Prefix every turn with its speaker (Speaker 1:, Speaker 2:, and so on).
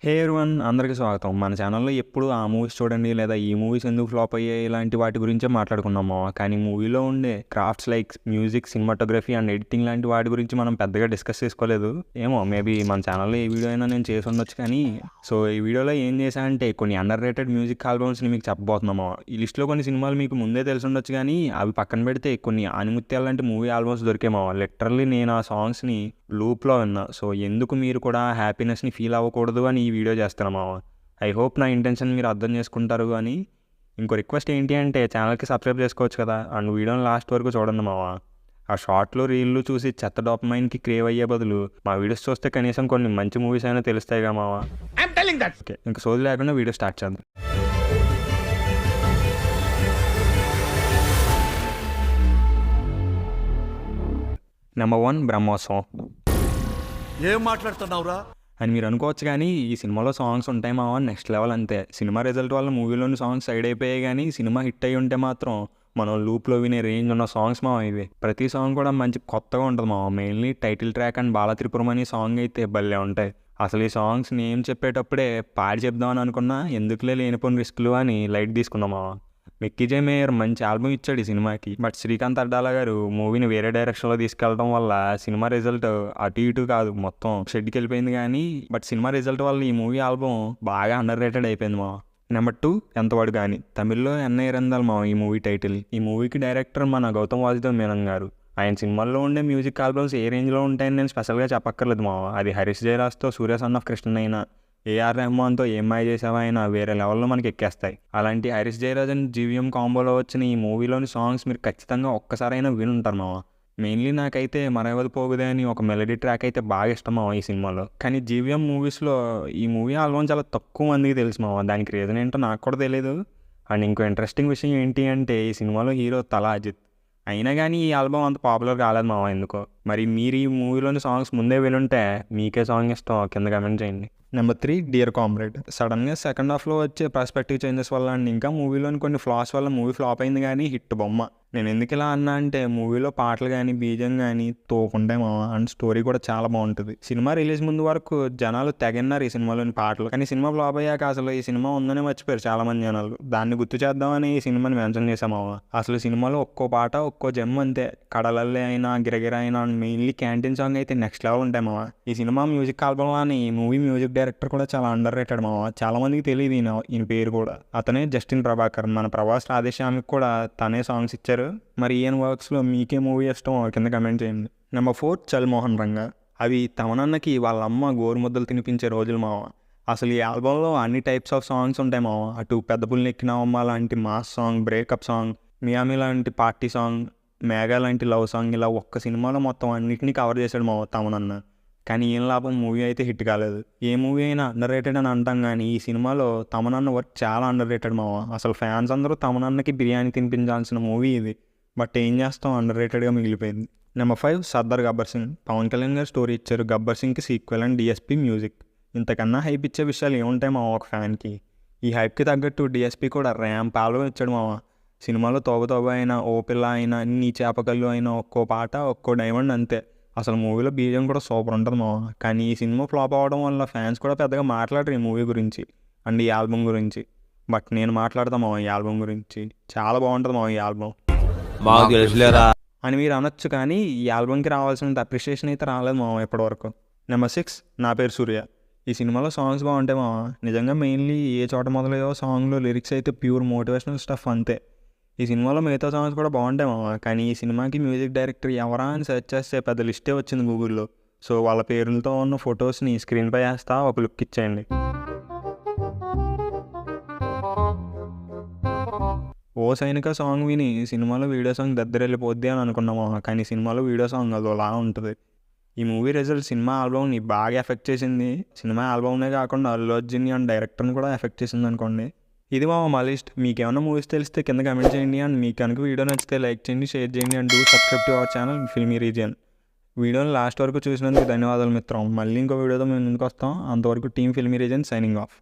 Speaker 1: హే everyone, అందరికీ స్వాగతం. మన ఛానల్లో ఎప్పుడు ఆ మూవీస్ చూడండి లేదా ఈ మూవీస్ ఎందుకు ఫ్లాప్ అయ్యాయి ఇలాంటి వాటి గురించే మాట్లాడుకున్నాము. కానీ మూవీలో ఉండే crafts like music, cinematography and editing లాంటి వాటి గురించి మనం పెద్దగా డిస్కస్ చేసుకోలేదు. ఏమో మేబీ మన ఛానల్లో ఏ వీడియో అయినా నేను చేసి ఉండొచ్చు. కానీ ఈ వీడియోలో ఏం చేశానంటే కొన్ని అండర్ రేటెడ్ మ్యూజిక్ ఆల్బమ్స్ని మీకు చెప్పబోతున్నాము. ఈ లిస్ట్లో కొన్ని సినిమాలు మీకు ముందే తెలిసి ఉండొచ్చు, కానీ అవి పక్కన పెడితే కొన్ని ఆనిముత్యాలు లాంటి మూవీ ఆల్బమ్స్ దొరికేమో. లిటరల్లీ నేను ఆ సాంగ్స్ని లూప్లో విన్నా. ఎందుకు మీరు కూడా హ్యాపీనెస్ని ఫీల్ అవ్వకూడదు అని ఈ వీడియో చేస్తున్నామా. ఐ హోప్ నా ఇంటెన్షన్ మీరు అర్థం చేసుకుంటారు. అని ఇంకో రిక్వెస్ట్ ఏంటి అంటే ఛానల్కి సబ్స్క్రైబ్ చేసుకోవచ్చు కదా, అండ్ వీడియోని లాస్ట్ వరకు చూడండి మావా. ఆ షార్ట్లో రీళ్ళు చూసి చెత్త డోపమైన్కి క్రేవ్ అయ్యే బదులు మా వీడియోస్ చూస్తే కనీసం కొన్ని మంచి మూవీస్ అయినా తెలుస్తాయి కదా మావా. ఓకే, ఇంకా సోది లేకుండా వీడియో స్టార్ట్ చేద్దాం. నెంబర్ 1 బ్రహ్మోత్సవం.
Speaker 2: ఏం మాట్లాడుతున్నావురా
Speaker 1: అని మీరు అనుకోవచ్చు, కానీ ఈ సినిమాలో సాంగ్స్ ఉంటాయి మావా నెక్స్ట్ లెవెల్. అంతే, సినిమా రిజల్ట్ వల్ల మూవీలోని సాంగ్స్ సైడ్ అయిపోయాయి, కానీ సినిమా హిట్ అయ్యి ఉంటే మాత్రం మనం లూప్లో వినే రేంజ్ ఉన్న సాంగ్స్ మావా ఇవి. ప్రతి సాంగ్ కూడా మంచి కొత్తగా ఉంటుంది మావా. మెయిన్లీ టైటిల్ ట్రాక్ అండ్ బాలత్రిపురం అనే సాంగ్ అయితే భలే ఉంటాయి. అసలు ఈ సాంగ్స్ నేమ్ చెప్పేటప్పుడే పాడి చెప్దామని అనుకున్నా, ఎందుకులే లేనిపోయిన రిస్క్లు అని లైట్ తీసుకున్నాం మావా. మిక్కీ జే మేయర్ మంచి ఆల్బమ్ ఇచ్చాడు ఈ సినిమాకి, బట్ శ్రీకాంత్ అడ్డాల గారు మూవీని వేరే డైరెక్షన్లో తీసుకెళ్ళడం వల్ల సినిమా రిజల్ట్ అటు ఇటు కాదు మొత్తం షెడ్కి వెళ్ళిపోయింది. కానీ సినిమా రిజల్ట్ వల్ల ఈ మూవీ ఆల్బమ్ బాగా అండర్ రేటెడ్ అయిపోయింది మా. నెంబర్ 2 ఎంతవాడు కానీ. తమిళ్లో ఎన్న ఇరందాల్ మా ఈ మూవీ టైటిల్. ఈ మూవీకి డైరెక్టర్ మన గౌతమ్ వాసుదేవ్ మేనన్ గారు. ఆయన సినిమాల్లో ఉండే మ్యూజిక్ ఆల్బమ్స్ ఏ రేంజ్లో ఉంటాయని నేను స్పెషల్గా చెప్పక్కర్లేదు మా. అది హరీష్ జయరాజ్తో సూర్య సన్ ఆఫ్ కృష్ణ అయినా, ఏఆర్ రెహమాన్తో ఏం మాయ చేసావా అయినా వేరే లెవెల్లో మనకి ఎక్కేస్తాయి. అలాంటి హరీష్ జయరాజ్ అండ్ జీవిఎం కాంబోలో వచ్చిన ఈ మూవీలోని సాంగ్స్ మీరు ఖచ్చితంగా ఒక్కసారైనా వినుంటారు మావా. మెయిన్లీ నాకైతే మరవది పోగుదే అని ఒక మెలడీ ట్రాక్ అయితే బాగా ఇష్టం మావా ఈ సినిమాలో. కానీ జీవిఎం మూవీస్లో ఈ మూవీ ఆల్బమ్ చాలా తక్కువ మందికి తెలుసు మావా. దానికి రీజన్ ఏంటో నాకు కూడా తెలియదు. అండ్ ఇంకో ఇంట్రెస్టింగ్ విషయం ఏంటి అంటే ఈ సినిమాలో హీరో తల అజిత్. అయినా కానీ ఈ ఆల్బమ్ అంత పాపులర్ కాలేదు మావా ఎందుకో. మరి మీరు ఈ మూవీలోని సాంగ్స్ ముందే వినుంటే మీకే సాంగ్ ఇష్టం కింద కమెంట్ చేయండి. Number 3 dear comrade. సడన్గా సెకండ్ హాఫ్లో వచ్చే పర్స్పెక్టివ్ చేంజెస్ వల్ల అండ్ ఇంకా మూవీలోని కొన్ని ఫ్లాస్ వల్ల మూవీ ఫ్లాప్ అయింది, కానీ హిట్ బొమ్మ. నేను ఎందుకు ఇలా అన్నా అంటే మూవీలో పాటలు కానీ బీజం కానీ తోకుంటాయి మావా. అండ్ స్టోరీ కూడా చాలా బాగుంటుంది. సినిమా రిలీజ్ ముందు వరకు జనాలు తెగన్నారు ఈ సినిమాలోని పాటలు, కానీ సినిమా ఫ్లాప్ అయ్యాక అసలు ఈ సినిమా ఉందని మర్చిపోయారు చాలా మంది జనాలు. దాన్ని గుర్తు చేద్దామని ఈ సినిమాని మెన్షన్ చేశాం మావా. అసలు సినిమాలో ఒక్కో పాట ఒక్కో జెమ్ అంతే. కడలల్లే అయినా, గిరగిర అయినా, మెయిన్లీ క్యాంటీన్ సాంగ్ అయితే నెక్స్ట్ లెవెల్ ఉంటాయి మావా. ఈ సినిమా మ్యూజిక్ ఆల్బమ్ అని మూవీ మ్యూజిక్ డైరెక్టర్ కూడా చాలా అండర్ రేటెడ్ మావా. చాలా మందికి తెలియదు ఈయన పేరు కూడా. అతనే జస్టిన్ ప్రభాకర్. మన ప్రభాస్ రాధేశ్యామికి కూడా తనే సాంగ్స్ ఇచ్చారు. మరి ఈయన వర్క్స్లో మీకే మూవీ ఇష్టం కింద కమెంట్ చేయండి. నెంబర్ 4 చల్ మోహన్ రంగా. అవి తమనన్నకి వాళ్ళ అమ్మ గోరుముద్దలు తినిపించే రోజులు మావా. అసలు ఈ ఆల్బంలో అన్ని టైప్స్ ఆఫ్ సాంగ్స్ ఉంటాయి మావా. అటు పెద్ద పుల్ని ఎక్కినావమ్మ లాంటి mass song, breakup song, Miami లాంటి పార్టీ సాంగ్, మేఘా లాంటి లవ్ సాంగ్, ఇలా ఒక్క సినిమాలో మొత్తం అన్నింటినీ కవర్ చేశాడు మావా తమనన్న. కానీ ఏం లాభం, మూవీ అయితే హిట్ కాలేదు. ఏ మూవీ అయినా అండర్ రేటెడ్ అని అంటాం, కానీ ఈ సినిమాలో తమనన్న వర్క్ చాలా అండర్ రేటెడ్ మావా. అసలు ఫ్యాన్స్ అందరూ తమనన్నకి బిర్యానీ తినిపించాల్సిన మూవీ ఇది, బట్ ఏం చేస్తాం, అండర్ రేటెడ్గా మిగిలిపోయింది. నెంబర్ 5 సర్దార్ గబ్బర్ సింగ్. పవన్ కళ్యాణ్ గారు స్టోరీ ఇచ్చారు, గబ్బర్ సింగ్కి సీక్వెల్ అండ్ డిఎస్పీ మ్యూజిక్. ఇంతకన్నా హైప్ ఇచ్చే విషయాలు ఏముంటాయి మావా ఒక ఫ్యాన్కి. ఈ హైప్కి తగ్గట్టు డిఎస్పీ కూడా ర్యాంప్ ఆల్బమ్ ఇచ్చాడు మావా. సినిమాలో తోబ అయినా, ఓ పిల్ల అయినా, నీ చేపకల్లు అయినా ఒక్కో పాట ఒక్కో డైమండ్ అంతే. అసలు మూవీలో బీజం కూడా సూపర్ ఉంటుంది మావా. కానీ ఈ సినిమా ఫ్లాప్ అవ్వడం వల్ల ఫ్యాన్స్ కూడా పెద్దగా మాట్లాడరు ఈ మూవీ గురించి అండ్ ఈ ఆల్బమ్ గురించి. బట్ నేను మాట్లాడతాను మావా ఈ ఆల్బమ్ గురించి. చాలా బాగుంటుంది మావా ఈ ఆల్బమ్ అని మీరు అనొచ్చు, కానీ ఈ ఆల్బమ్కి రావాల్సినంత అప్రిషియేషన్ అయితే రాలేదు మావా ఇప్పటివరకు. నెంబర్ 6 నా పేరు సూర్య. ఈ సినిమాలో సాంగ్స్ బాగుంటాయి మావా. నిజంగా మెయిన్లీ ఏ చోట మొదలయ్యో సాంగ్లో లిరిక్స్ అయితే ప్యూర్ మోటివేషనల్ స్టఫ్ అంతే. ఈ సినిమాలో మిగతా సాంగ్స్ కూడా బాగుంటాయి మావా. కానీ ఈ సినిమాకి మ్యూజిక్ డైరెక్టర్ ఎవరా అని సెర్చ్ చేస్తే పెద్ద లిస్టే వచ్చింది గూగుల్లో. వాళ్ళ పేర్లతో ఉన్న ఫొటోస్ని స్క్రీన్పై వేస్తా, ఒక లుక్ ఇచ్చేయండి. ఓ సైనిక సాంగ్ విని సినిమాలో వీడియో సాంగ్ దగ్గరెళ్ళిపోద్ది అని అనుకున్నామా, కానీ సినిమాలో వీడియో సాంగ్ అదోలా ఉంటుంది. ఈ మూవీ రిజల్ట్ సినిమా ఆల్బమ్ని బాగా ఎఫెక్ట్ చేసింది. సినిమా ఆల్బమ్నే కాకుండా అల్లు అర్జున్ అండ్ డైరెక్టర్ని కూడా ఎఫెక్ట్ చేసింది అనుకోండి. ఇది మా లిస్ట్. మీకు ఏమైనా మూవీస్ తెలిస్తే కింద కమెంట్ చేయండి. అండ్ మీకు కనుక వీడియో నచ్చితే లైక్ చేయండి, షేర్ చేయండి and subscribe to our channel filmy region. వీడియోని లాస్ట్ వరకు చూసినందుకు ధన్యవాదాలు మిత్రం. మళ్ళీ ఇంకో వీడియోతో మేము ముందుకు వస్తాం. అంతవరకు team filmy region signing off.